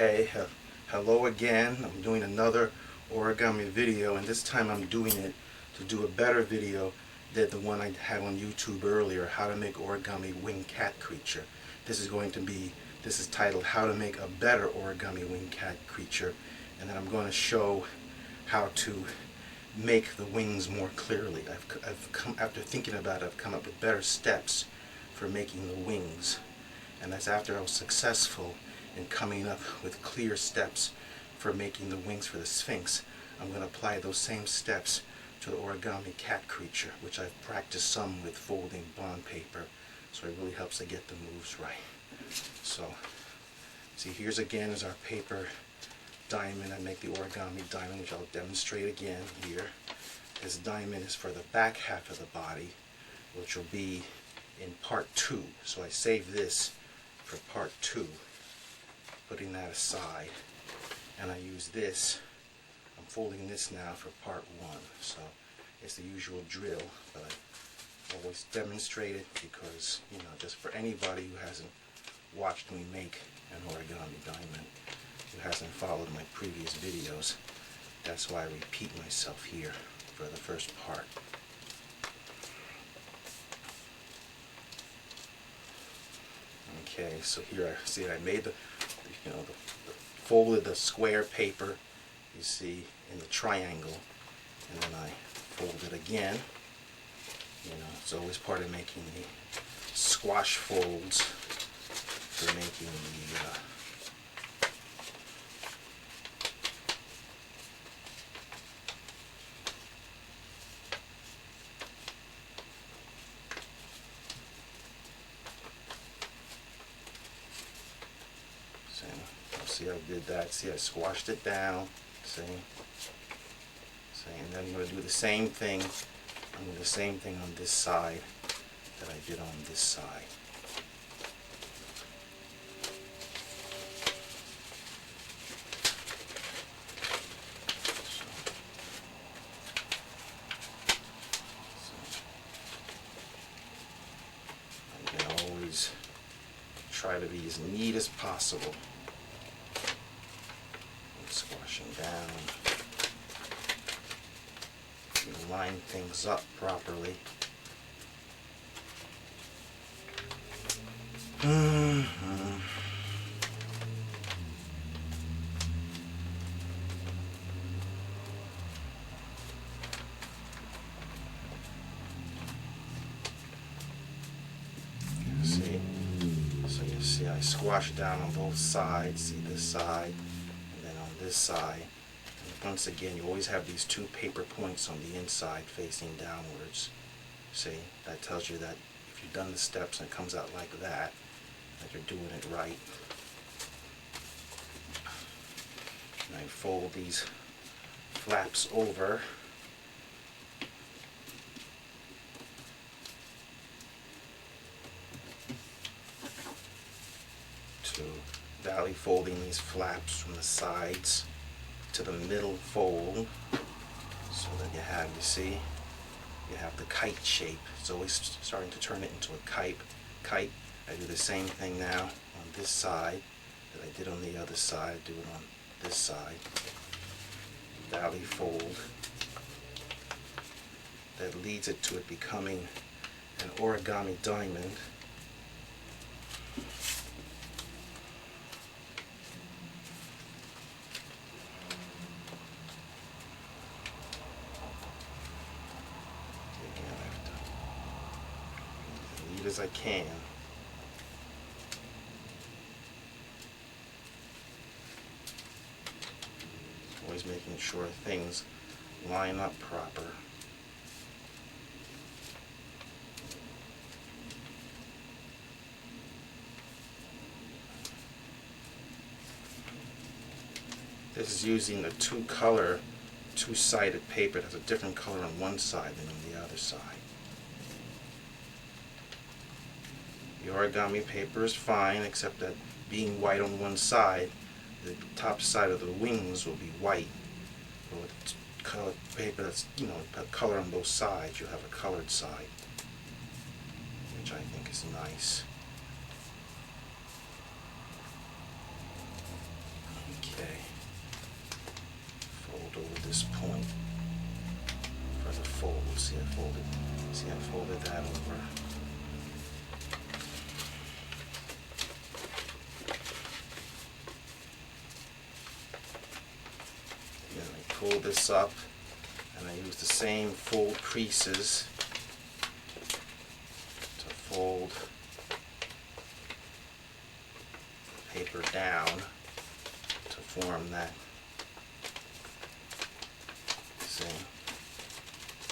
Okay, hello again. I'm doing another origami video, and this time I'm doing it to do a better video than the one I had on YouTube earlier, how to make origami winged cat creature. This is titled How to Make a Better Origami Winged Cat Creature, and then I'm going to show how to make the wings more clearly. After thinking about it, I've come up with better steps for making the wings, and that's after I was successful in coming up with clear steps for making the wings for the sphinx. I'm going to apply those same steps to the origami cat creature, which I've practiced some with folding bond paper, so it really helps to get the moves right. So, see, here's again is our paper diamond. I make the origami diamond, which I'll demonstrate again here. This diamond is for the back half of the body, which will be in part 2. So I save this for part 2, putting that aside, and I use this. I'm folding this now for part 1. So it's the usual drill, but I always demonstrate it because, you know, just for anybody who hasn't watched me make an origami diamond, who hasn't followed my previous videos, that's why I repeat myself here for the first part. Okay, so here I see I made the folded the square paper, you see, in the triangle, and then I fold it again. You know, it's always part of making the squash folds for making the see, I did that. See, I squashed it down. See, and then I'm going to do the same thing. I'm going to do the same thing on this side that I did on this side. I'm going to always try to be as neat as possible. Squashing down, line things up properly. See, so you see I squash down on both sides. See this side, this side, and once again you always have these 2 paper points on the inside facing downwards. See, that tells you that if you've done the steps and it comes out like that, that you're doing it right. And I fold these flaps over to valley folding these flaps from the sides to the middle fold, so that you have, you see, you have the kite shape. It's always starting to turn it into a kite. I do the same thing now on this side that I did on the other side. I do it on this side. Valley fold. That leads it to it becoming an origami diamond. As I can. Always making sure things line up proper. This is using a two-sided paper. It has a different color on one side than on the other side. The origami paper is fine, except that being white on one side, the top side of the wings will be white. But with colored paper that's, you know, color on both sides, you'll have a colored side, which I think is nice. fold. See, I folded. See, I folded that over. Then I pull this up, and I use the same fold creases to fold paper down to form that.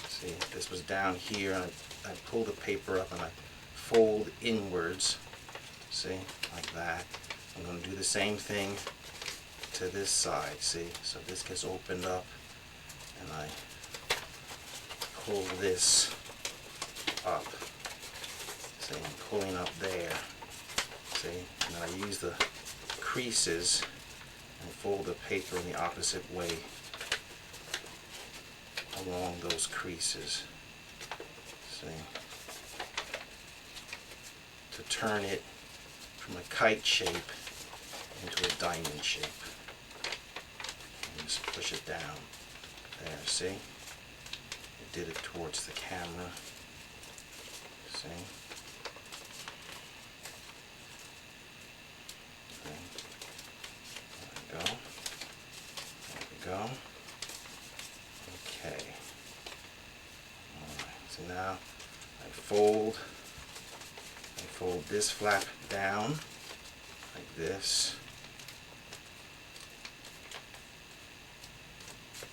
See, this was down here, and I pull the paper up and I fold inwards. See, like that. I'm going to do the same thing to this side. See, so this gets opened up, and I pull this up. See, I'm pulling up there. See, and then I use the creases and fold the paper in the opposite way along those creases. See, to turn it from a kite shape into a diamond shape. And just push it down. There, see? I did it towards the camera. See? There we go. There we go. Okay. Alright, so now I fold this flap down like this.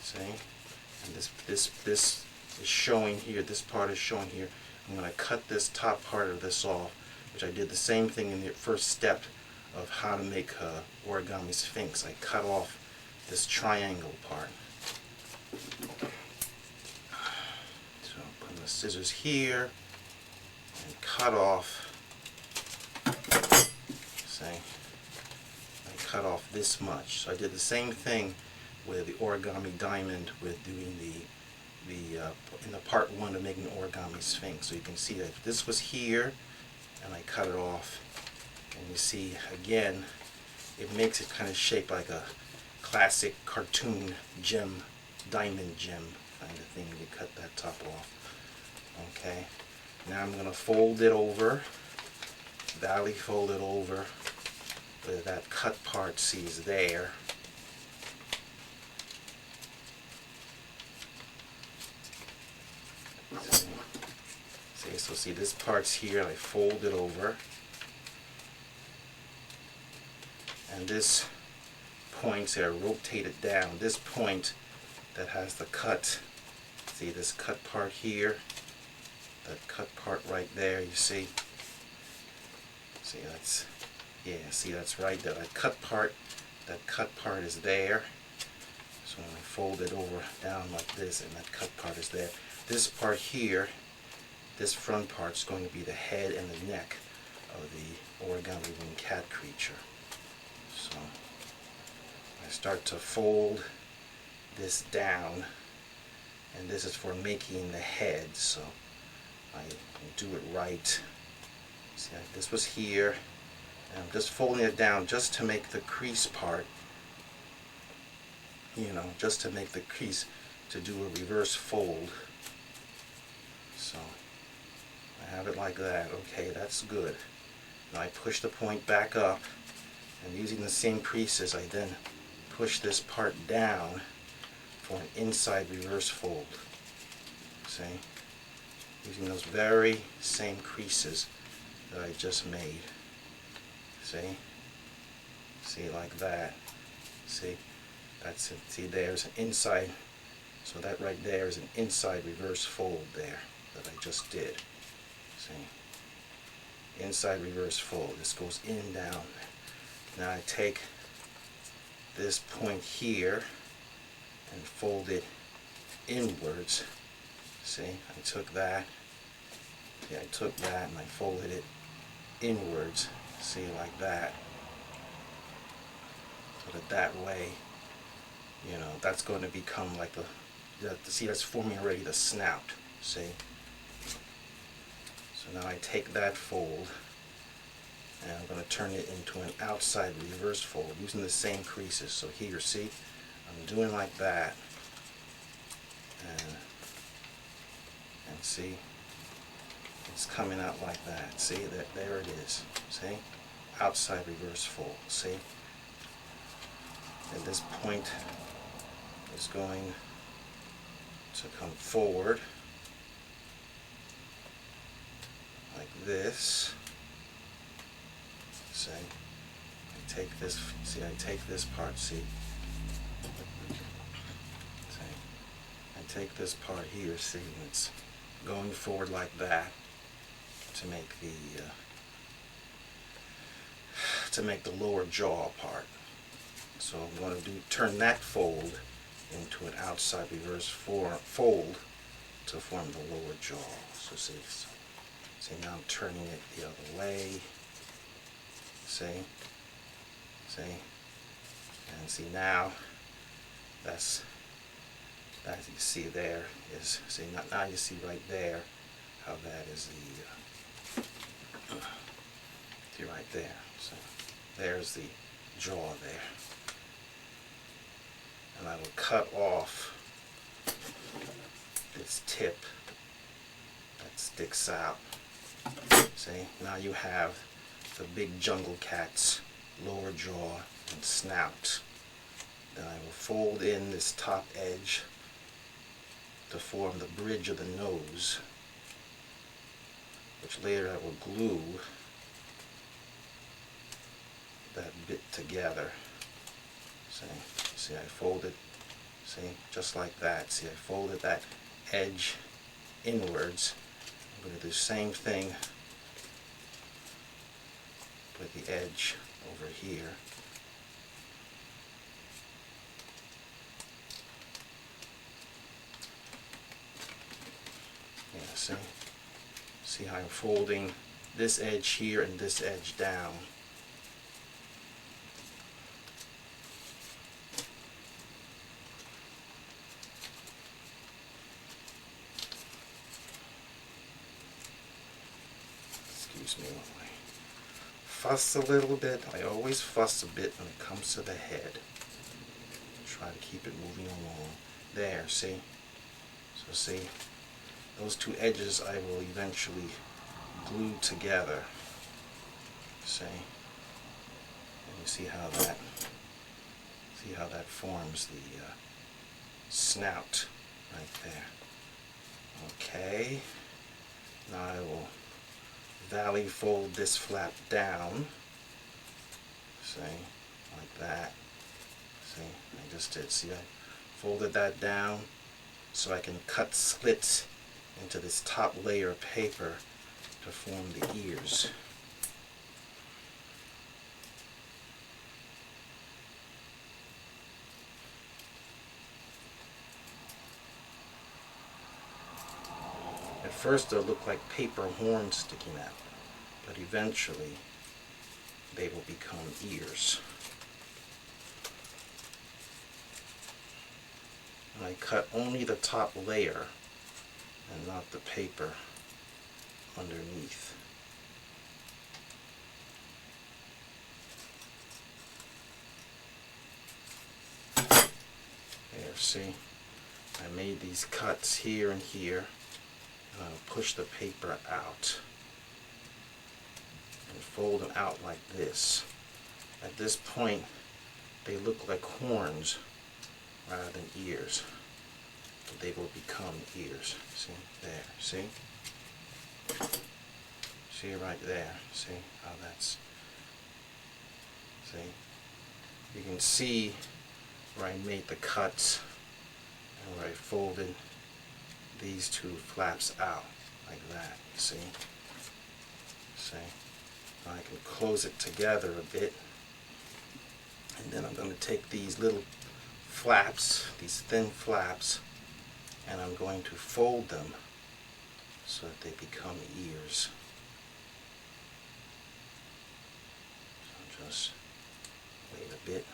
See? And this is showing here, this part is showing here. I'm going to cut this top part of this off, which I did the same thing in the first step of how to make origami sphinx. I cut off this triangle part. So I'm putting the scissors here and cut off. See, I cut off this much. So I did the same thing with the origami diamond with doing in the part one of making origami sphinx. So you can see that this was here, and I cut it off. And you see again, it makes it kind of shaped like a classic cartoon gem, diamond gem kind of thing. You cut that top off. Okay, now I'm going to fold it over, valley fold it over, where that cut part sees there. See, so see this part's here, and I fold it over. And this point here, rotate it down. This point that has the cut, see this cut part here, that cut part right there, you see? See, that's, yeah, see that's right there. That cut part is there. So when I fold it over down like this, and that cut part is there. This part here, this front part is going to be the head and the neck of the origami winged cat creature. So I start to fold this down, and this is for making the head, so I do it right. See, this was here, and I'm just folding it down just to make the crease part, you know, just to make the crease, to do a reverse fold. So I have it like that. Okay, that's good. Now I push the point back up, and using the same creases, I then push this part down for an inside reverse fold. See? Using those very same creases that I just made. See? See, like that. See? That's it. See, there's an inside. So that right there is an inside reverse fold there that I just did. See? Inside reverse fold. This goes in, down. Now I take this point here and fold it inwards. See, I took that. Yeah, I took that and I folded it inwards. See, like that. So that way, you know, that's going to become like see, that's forming already the snout. See? So now I take that fold, and I'm going to turn it into an outside reverse fold using the same creases. So here, see, I'm doing like that, and And see, it's coming out like that. See, that there it is. See? Outside reverse fold. See? At this point is going to come forward like this. See? I take this, see, I take this part, see? I take this part here, see, and it's going forward like that to make the lower jaw part. So I'm going to turn that fold into an outside reverse fold to form the lower jaw. So see now I'm turning it the other way. See, and see now that's you see there is, see, now you see right there how that is see right there. So there's the jaw there. And I will cut off this tip that sticks out. See, now you have the big jungle cat's lower jaw and snout. Then I will fold in this top edge to form the bridge of the nose, which later I will glue that bit together. See, I folded, see, just like that. See, I folded that edge inwards. I'm going to do the same thing with the edge over here. Yeah, see how I'm folding this edge here and this edge down. Excuse me while I fuss a little bit. I always fuss a bit when it comes to the head. Try to keep it moving along. There, see? So see, those two edges I will eventually glue together. See? And you see how that forms the snout right there. Okay. Now I will valley fold this flap down. See? Like that. See? I just did. See, I folded that down so I can cut slits into this top layer of paper to form the ears. At first they'll look like paper horns sticking out, but eventually they will become ears. And I cut only the top layer and not the paper underneath. There, see? I made these cuts here and here, and I'll push the paper out and fold them out like this. At this point, they look like horns rather than ears. But they will become ears. See? There. See? See right there. See how that's... See? You can see where I made the cuts and where I folded these two flaps out like that. See? See? Now I can close it together a bit. And then I'm going to take these little flaps, these thin flaps, and I'm going to fold them so that they become ears. So just wait a bit.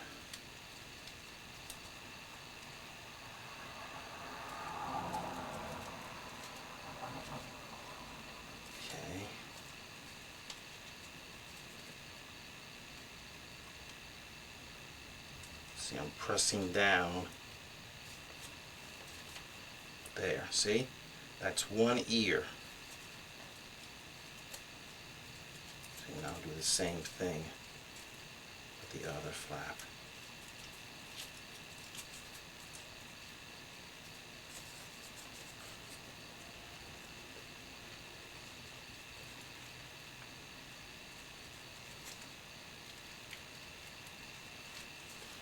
Okay. See, I'm pressing down. There, see? That's one ear. So now do the same thing with the other flap.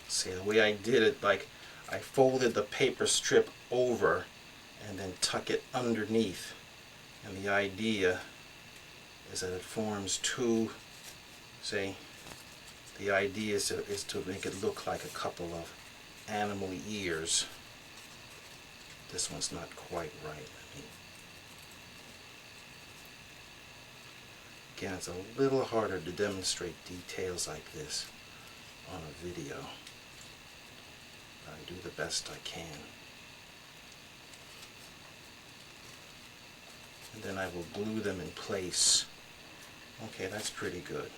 See, the way I did it, like I folded the paper strip over and then tuck it underneath. And the idea is that it forms two, see, the idea is to make it look like a couple of animal ears. This one's not quite right. Again, it's a little harder to demonstrate details like this on a video. I do the best I can. And then I will glue them in place. Okay, that's pretty good.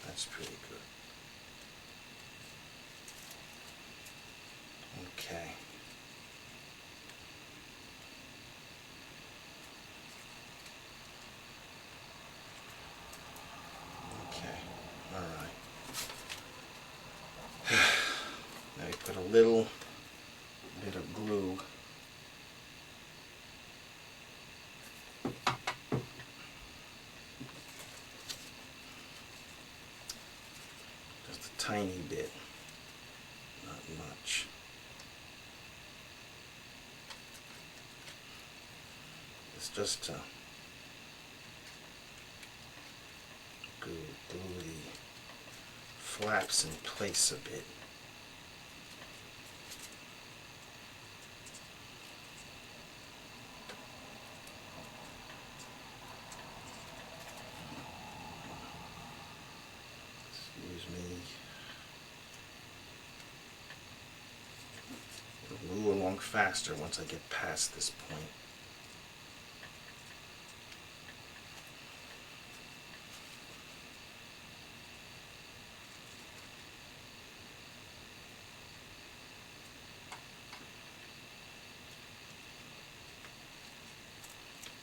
That's pretty good. Okay. Okay, all right. Now we put a little bit of glue just a tiny bit, not much. It's just to glue the flaps in place a bit. It'll move along faster once I get past this point.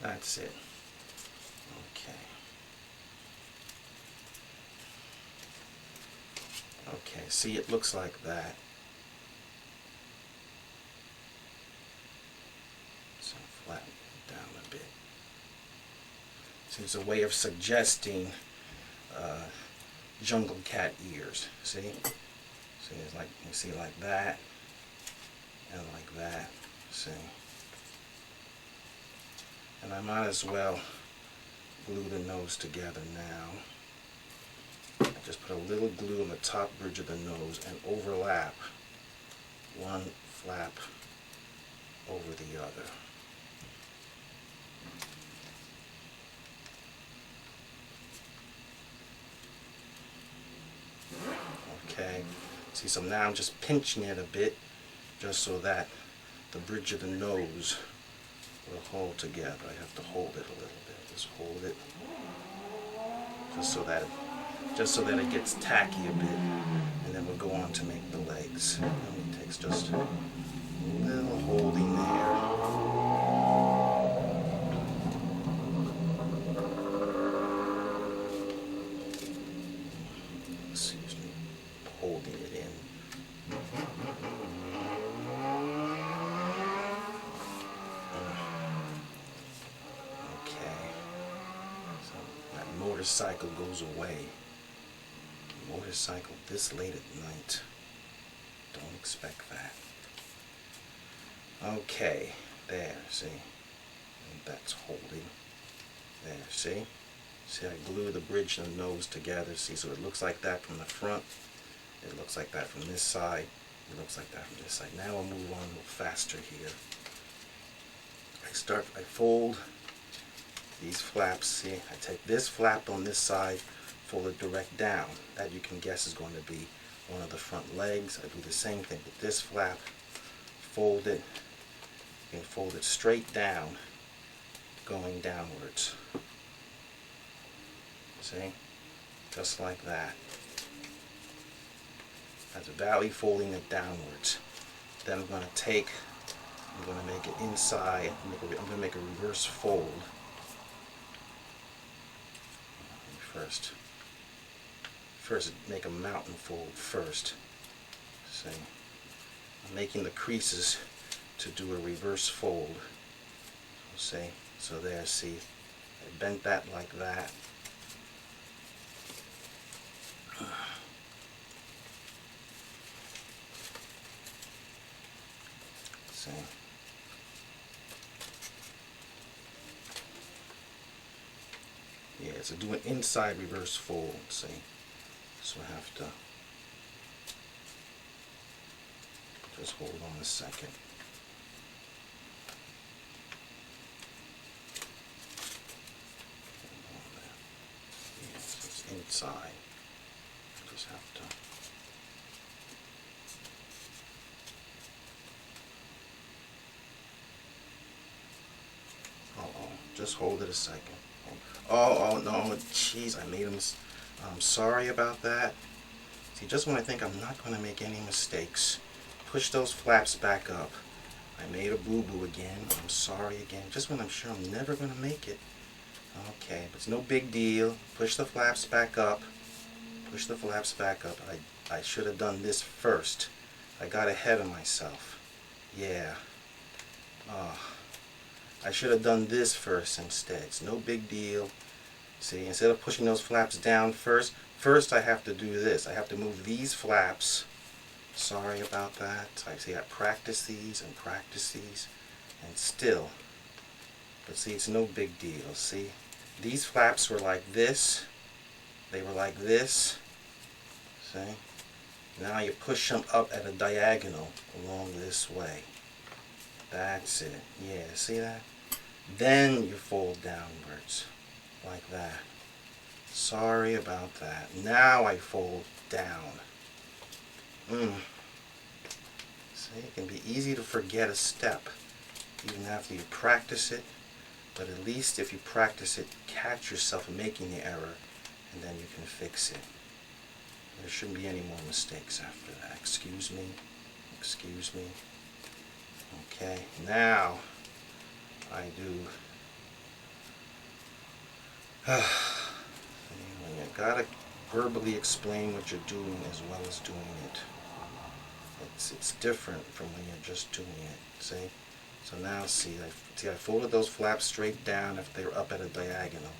That's it. Okay. Okay, see, it looks like that. So flatten it down a bit. So it's a way of suggesting jungle cat ears. See? See, it's like, you see, like that and like that. See? And I might as well glue the nose together now. Just put a little glue on the top bridge of the nose and overlap one flap over the other. Okay, see, so now I'm just pinching it a bit just so that the bridge of the nose will hold together. I have to hold it a little bit. Just hold it just so that it gets tacky a bit, and then we'll go on to make the legs. And it takes just a little holding there. Excuse me, holding it in. Okay, so that motorcycle goes away. Motorcycle this late at night. Don't expect that. Okay, there, see? And that's holding. There, see? See, I glue the bridge and the nose together, see? So it looks like that from the front. It looks like that from this side. It looks like that from this side. Now I'll move on a little faster here. I fold these flaps, see? I take this flap on this side, fold it direct down. That you can guess is going to be one of the front legs. I do the same thing with this flap. Fold it. You can fold it straight down, going downwards. See? Just like that. That's valley folding it downwards. Then I'm going to take I'm going to make it inside. I'm going to make a reverse fold. First make a mountain fold first. See, I'm making the creases to do a reverse fold. See, so there, see, I bent that like that. See. Yeah, so do an inside reverse fold, see. So I have to just hold on a second. Yeah, so it's inside. I just have to. Just hold it a second. Oh no, jeez, I made a mistake. I'm sorry about that. See, just when I think I'm not going to make any mistakes, push those flaps back up. I made a boo-boo again. I'm sorry again. Just when I'm sure I'm never going to make it. Okay, but it's no big deal. Push the flaps back up. Push the flaps back up. I should have done this first. I got ahead of myself. Yeah. I should have done this first instead. It's no big deal. See, instead of pushing those flaps down first I have to do this. I have to move these flaps. Sorry about that. I see I practice these and practice these and still. But see, it's no big deal. See, these flaps were like this. They were like this. See? Now you push them up at a diagonal along this way. That's it. Yeah, see that? Then you fold downwards, like that. Sorry about that. Now I fold down. See, it can be easy to forget a step, even after you practice it. But at least if you practice it, catch yourself making the error, and then you can fix it. There shouldn't be any more mistakes after that. Excuse me. Excuse me. Okay, now I do. You gotta verbally explain what you're doing as well as doing it. It's different from when you're just doing it. See? So now see, I folded those flaps straight down if they're up at a diagonal.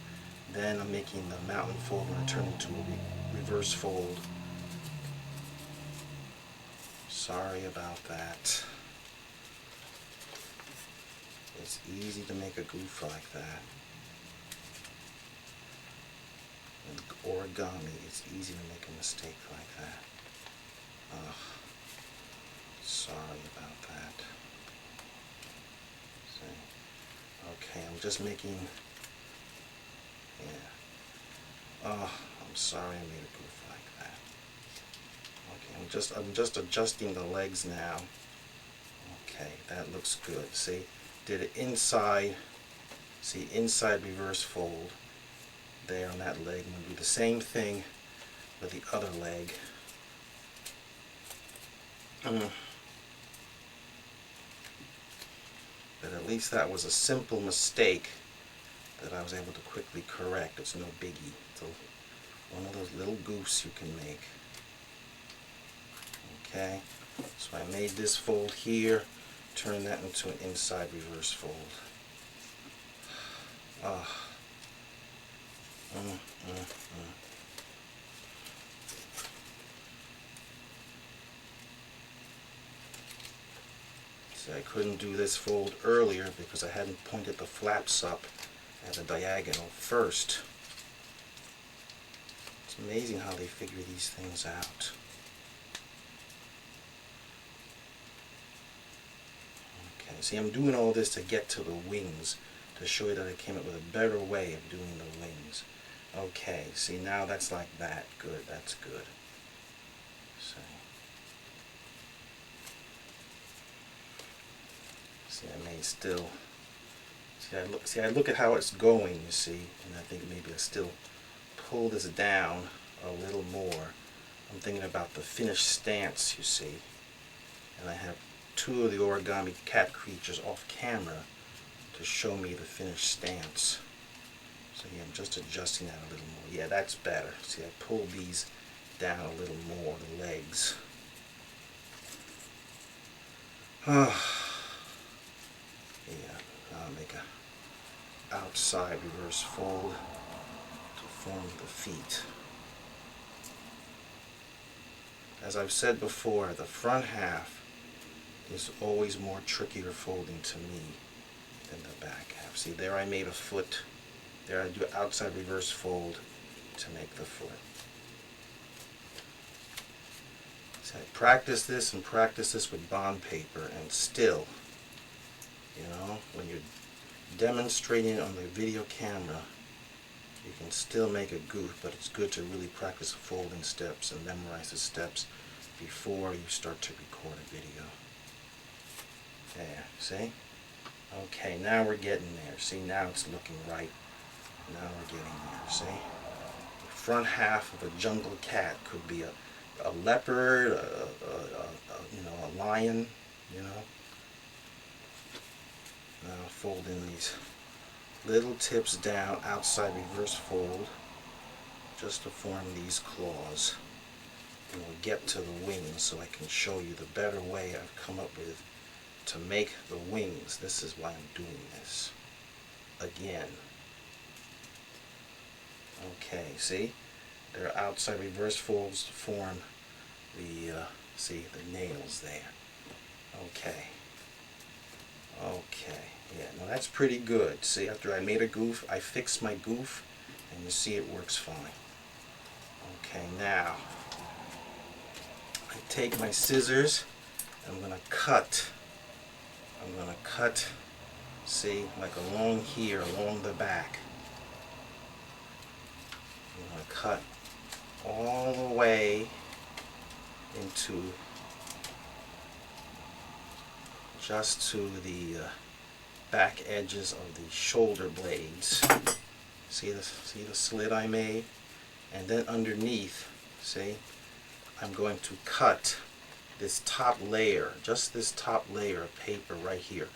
Then I'm making the mountain fold and I turn into a reverse fold. Sorry about that. It's easy to make a goof like that. In origami, it's easy to make a mistake like that. Sorry about that. See? Okay, I'm just making, yeah. I'm sorry I made a goof like that. Okay, I'm just adjusting the legs now. Okay, that looks good. See? Did it inside, see, inside reverse fold there on that leg. I'm going to do the same thing with the other leg. But at least that was a simple mistake that I was able to quickly correct. It's no biggie. It's one of those little goofs you can make. Okay, so I made this fold here, turn that into an inside reverse fold. See, I couldn't do this fold earlier because I hadn't pointed the flaps up at a diagonal first. It's amazing how they figure these things out. Okay, see, I'm doing all this to get to the wings, to show you that I came up with a better way of doing the wings. Okay, see, now that's like that. Good, that's good. See, I may still, I look at how it's going, you see, and I think maybe I still pull this down a little more. I'm thinking about the finished stance, you see, and I have two of the origami cat creatures off camera to show me the finished stance. So yeah, I'm just adjusting that a little more. Yeah, that's better. See, I pulled these down a little more, the legs. Yeah, I'll make a outside reverse fold to form the feet. As I've said before, the front half is always more trickier folding to me than the back half. See, there I made a foot. There I do outside reverse fold to make the foot. So I practice this and practice this with bond paper, and still, you know, when you're demonstrating it on the video camera, you can still make a goof, but it's good to really practice the folding steps and memorize the steps before you start to record a video. There, see? Okay, now we're getting there. See, now it's looking right. Now we're getting there, see? The front half of a jungle cat could be a leopard, you know, a lion, you know. Now fold in these little tips down, outside reverse fold, just to form these claws. And we'll get to the wings so I can show you the better way I've come up with to make the wings. This is why I'm doing this. Again. Okay, see? There are outside reverse folds to form the, see, the nails there. Okay. Okay. Yeah, now that's pretty good. See, after I made a goof, I fixed my goof, and you see it works fine. Okay, now, I take my scissors, and I'm going to cut. I'm going to cut, see, like along here, along the back. I'm going to cut all the way into just to the back edges of the shoulder blades. See the slit I made? And then underneath, see, I'm going to cut this top layer, just this top layer of paper right here.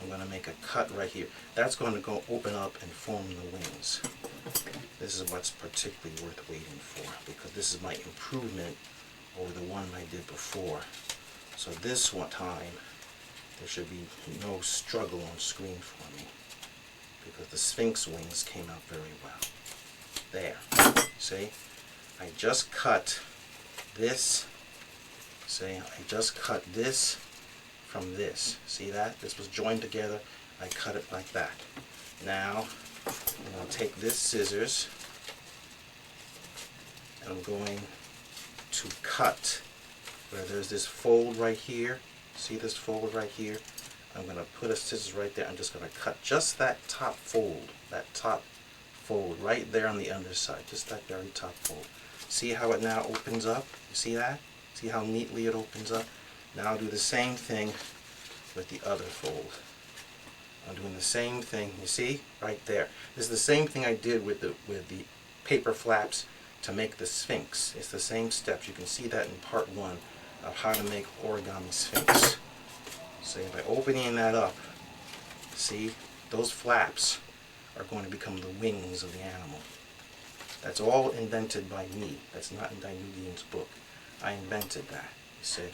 I'm going to make a cut right here. That's going to go open up and form the wings. This is what's particularly worth waiting for, because this is my improvement over the one I did before. So this one time, there should be no struggle on screen for me, because the sphinx wings came out very well. There, see? I just cut this, see? I just cut this from this. See that? This was joined together. I cut it like that. Now, I'm going to take this scissors, and I'm going to cut where there's this fold right here. See this fold right here? I'm going to put a scissors right there. I'm just going to cut just that top fold right there on the underside, just that very top fold. See how it now opens up? You see that? See how neatly it opens up? Now I'll do the same thing with the other fold. I'm doing the same thing, you see, right there. This is the same thing I did with the paper flaps to make the sphinx. It's the same steps. You can see that in part 1 of how to make origami sphinx. See, by opening that up, see, those flaps are going to become the wings of the animal. That's all invented by me. That's not in Duy Nguyen's book. I invented that, you see.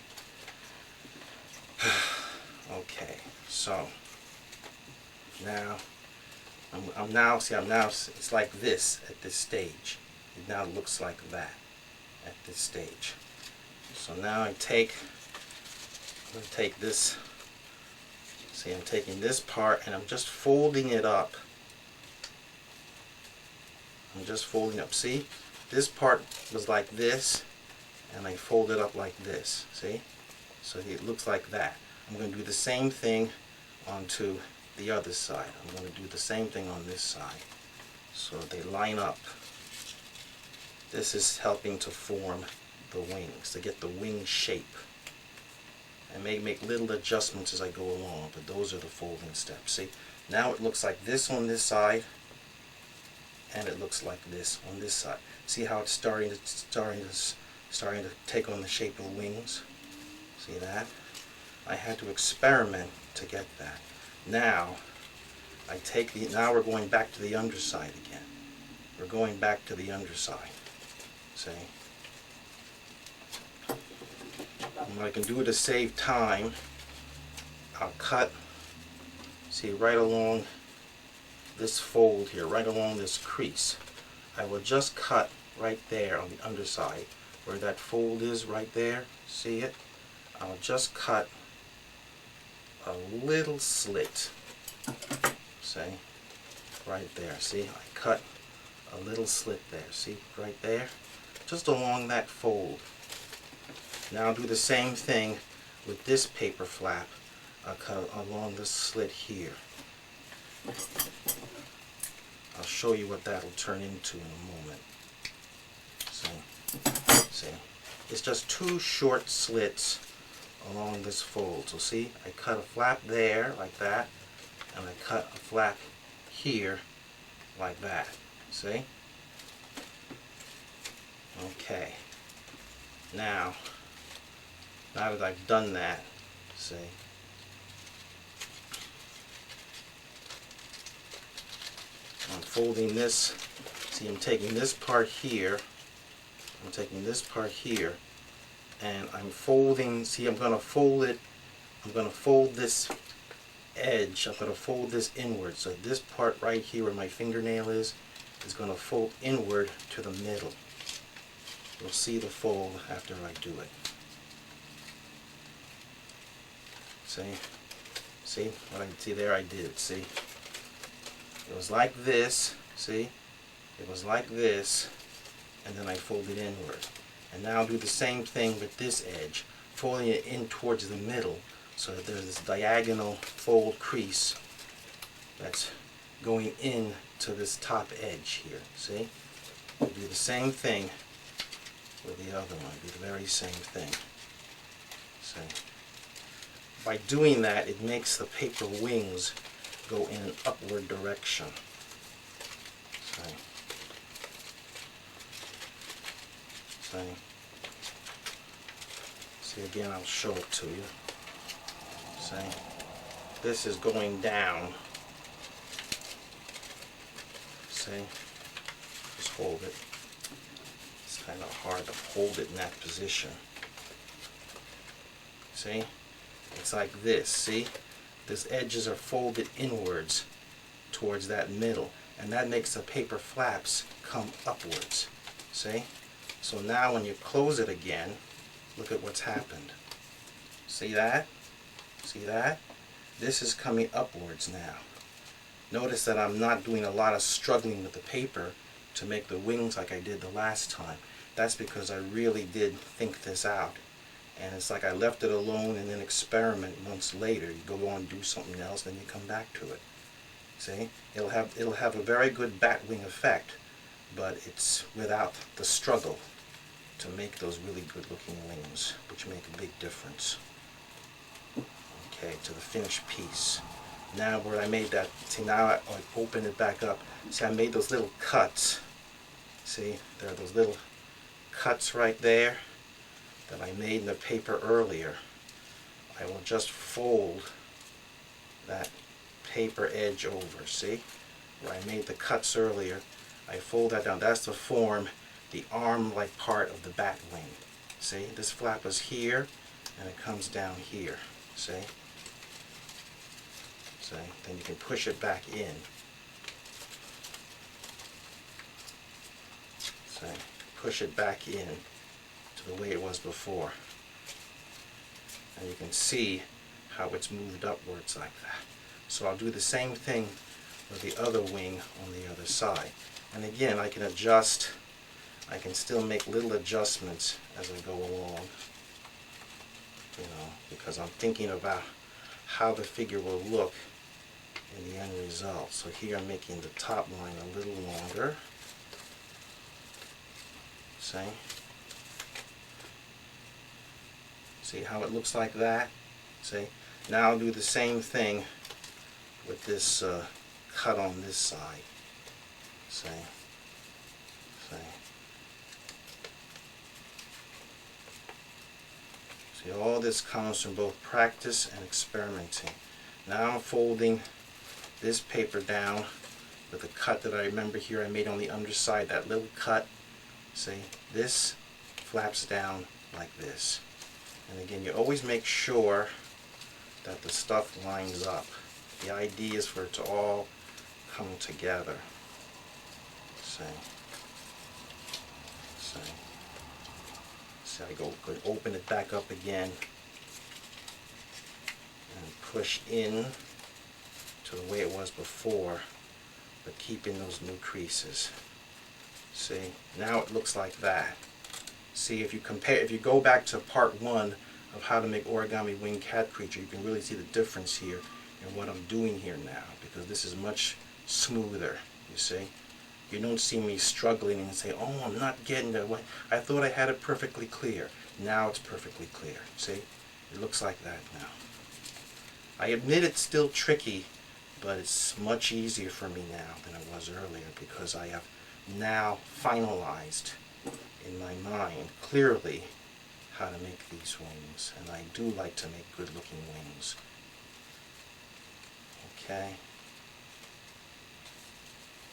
Okay, so now I'm now it's like this at this stage. It now looks like that at this stage. So now I'm going to take this, see, I'm taking this part and I'm just folding it up. I'm just folding up. See, this part was like this, and I fold it up like this. See, so it looks like that. I'm going to do the same thing onto the other side. I'm going to do the same thing on this side, so they line up. This is helping to form the wings, to get the wing shape. I may make little adjustments as I go along, but those are the folding steps. See, now it looks like this on this side, and it looks like this on this side. See how it's starting to take on the shape of wings? See that? I had to experiment to get that. Now now we're going back to the underside again. We're going back to the underside. See? And what I can do to save time, I'll cut, see, right along this fold here, right along this crease. I will just cut right there on the underside where that fold is right there. See it? I'll just cut a little slit. See? Right there. See? I cut a little slit there. See? Right there. Just along that fold. Now I'll do the same thing with this paper flap. I'll cut along this slit here. I'll show you what that'll turn into in a moment. See? It's just two short slits along this fold. So see, I cut a flap there like that, and I cut a flap here like that. See? Okay. Now that I've done that, see, I'm folding this. See, I'm taking this part here. I'm taking this part here, and I'm folding. See, I'm going to fold it. I'm going to fold this edge. I'm going to fold this inward. So this part right here where my fingernail is going to fold inward to the middle. You'll see the fold after I do it. See what I see there? I did it. See, it was like this. See, it was like this, and then I fold it inward. And now I'll do the same thing with this edge, folding it in towards the middle, so that there's this diagonal fold crease that's going in to this top edge here. See, we'll do the same thing with the other one. Do the very same thing. See. By doing that, it makes the paper wings go in an upward direction. See again, I'll show it to you. See, this is going down. See, just hold it. It's kind of hard to hold it in that position. See? It's like this, see? These edges are folded inwards towards that middle, and that makes the paper flaps come upwards. See? So now when you close it again, look at what's happened. See that? See that? This is coming upwards now. Notice that I'm not doing a lot of struggling with the paper to make the wings like I did the last time. That's because I really did think this out. And it's like I left it alone and then experiment months later. You go on and do something else, then you come back to it. See? It'll have a very good batwing effect, but it's without the struggle to make those really good looking wings, which make a big difference. Okay, to the finished piece. Now where I made that, see, now I open it back up. See, I made those little cuts. See, there are those little cuts right there that I made in the paper earlier. I will just fold that paper edge over, see? Where I made the cuts earlier, I fold that down. That's to form the arm-like part of the bat wing. See? This flap is here, and it comes down here. See? See? Then you can push it back in. See? Push it back in to the way it was before. And you can see how it's moved upwards like that. So I'll do the same thing with the other wing on the other side. And again, I can adjust, I can still make little adjustments as I go along, you know, because I'm thinking about how the figure will look in the end result. So here I'm making the top line a little longer. See? See how it looks like that? See? Now I'll do the same thing with this cut on this side. See? See? See, all this comes from both practice and experimenting. Now I'm folding this paper down with a cut that I remember here I made on the underside, that little cut. See, this flaps down like this. And again, you always make sure that the stuff lines up. The idea is for it to all come together. See, see. See, I could open it back up again and push in to the way it was before, but keeping those new creases. See, now it looks like that. See, if you go back to part 1 of how to make origami winged cat creature, you can really see the difference here in what I'm doing here now, because this is much smoother, you see. You don't see me struggling and say, oh, I'm not getting it. I thought I had it perfectly clear. Now it's perfectly clear. See? It looks like that now. I admit it's still tricky, but it's much easier for me now than it was earlier, because I have now finalized in my mind clearly how to make these wings. And I do like to make good looking wings. Okay.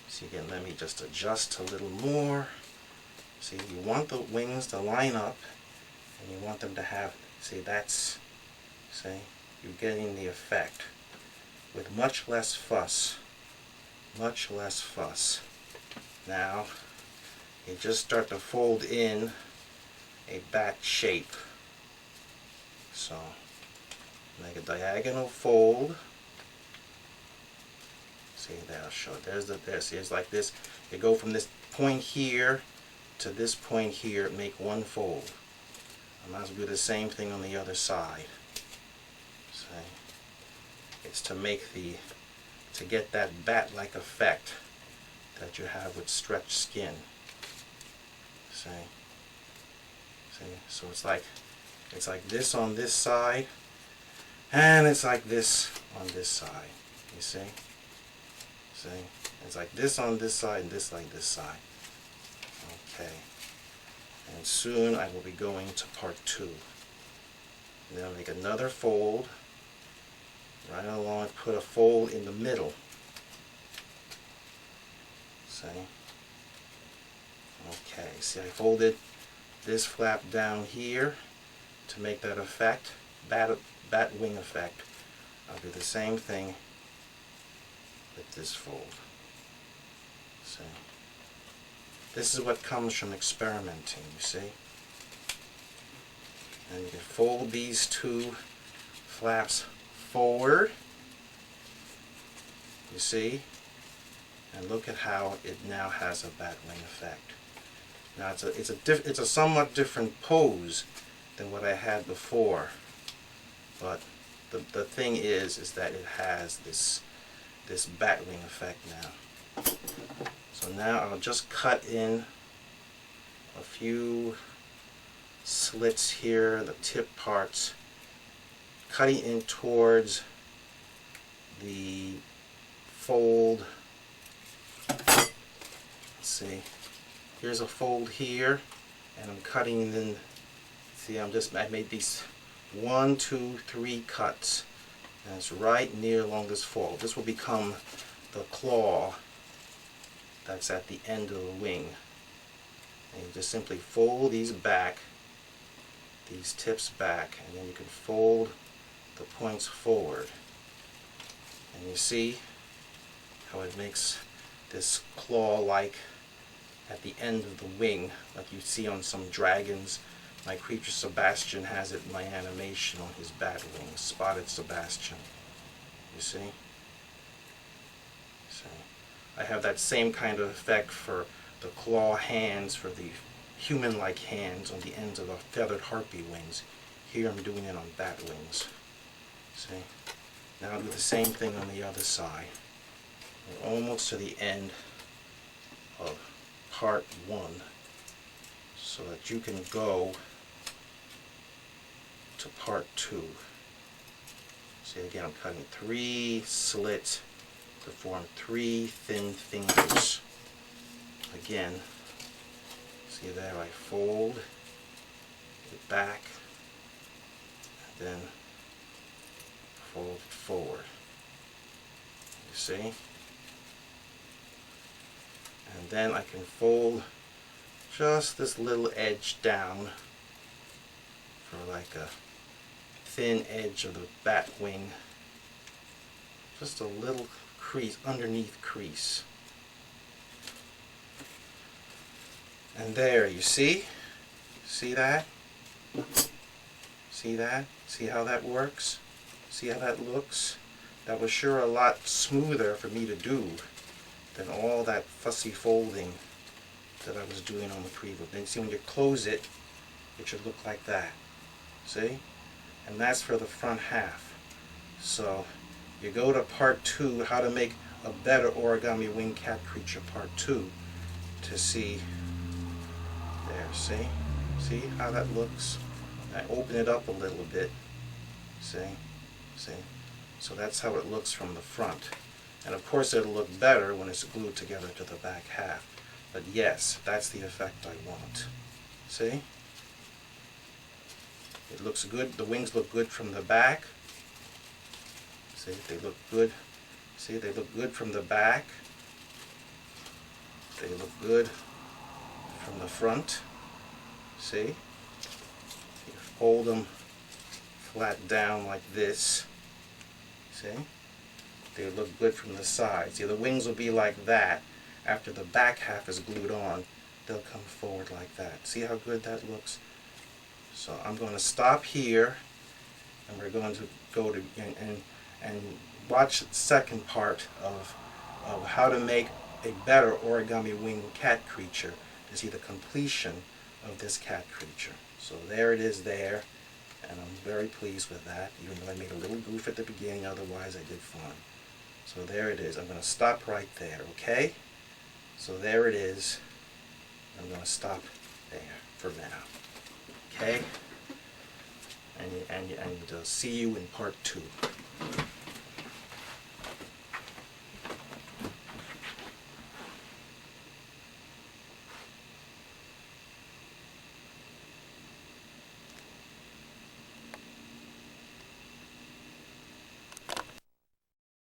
See, again, let me just adjust a little more. See, you want the wings to line up, and you want them to have, see, that's, see, you're getting the effect with much less fuss. Much less fuss. Now, you just start to fold in a bat shape. So, make a diagonal fold. See, there, I'll show. See, it's like this. You go from this point here to this point here, make one fold. I might as well do the same thing on the other side. See, it's to get that bat-like effect that you have with stretched skin. See, so it's like this on this side, and it's like this on this side. You see. See? It's like this on this side and this like this side. Okay. And soon I will be going to part 2. And then I'll make another fold. Right along, put a fold in the middle. See? Okay. See, I folded this flap down here to make that effect, bat wing effect. I'll do the same thing with this fold. See? This is what comes from experimenting, you see? And you can fold these two flaps forward, you see? And look at how it now has a bat wing effect. Now it's a somewhat different pose than what I had before, but the thing is that it has this bat wing effect now. So now I'll just cut in a few slits here, the tip parts, cutting in towards the fold. Let's see, here's a fold here, and I'm cutting in. See, I made these 1, 2, 3 cuts. And it's right near along this fold. This will become the claw that's at the end of the wing. And you just simply fold these back, these tips back, and then you can fold the points forward. And you see how it makes this claw-like at the end of the wing, like you see on some dragons. My creature Sebastian has it in my animation on his bat wings, spotted Sebastian. You see? See? I have that same kind of effect for the claw hands, for the human-like hands on the ends of the feathered harpy wings. Here I'm doing it on bat wings. See? Now I'll do the same thing on the other side. We're almost to the end of part 1, so that you can go to part 2. See, again, I'm cutting 3 slits to form 3 thin fingers. Again, see there, I fold it back, then fold forward. You see? And then I can fold just this little edge down for like a thin edge of the bat wing. Just a little crease, underneath crease. And there, you see? See that? See that? See how that works? See how that looks? That was sure a lot smoother for me to do than all that fussy folding that I was doing on the previous. Then see, when you close it, it should look like that. See? And that's for the front half. So you go to part 2, how to make a better origami winged cat creature, part 2, to see. There, see? See how that looks? I open it up a little bit. See? See? So that's how it looks from the front. And of course it'll look better when it's glued together to the back half. But yes, that's the effect I want. See? It looks good. The wings look good from the back. See, they look good. See, they look good from the back. They look good from the front. See? You fold them flat down like this. See? They look good from the sides. See, the wings will be like that. After the back half is glued on, they'll come forward like that. See how good that looks? So I'm going to stop here, and we're going to go to and watch the second part of how to make a better origami winged cat creature to see the completion of this cat creature. So there it is there, and I'm very pleased with that, even though I made a little goof at the beginning, otherwise I did fine. So there it is. I'm going to stop right there, okay? So there it is. I'm going to stop there for now. Okay? And see you in part 2.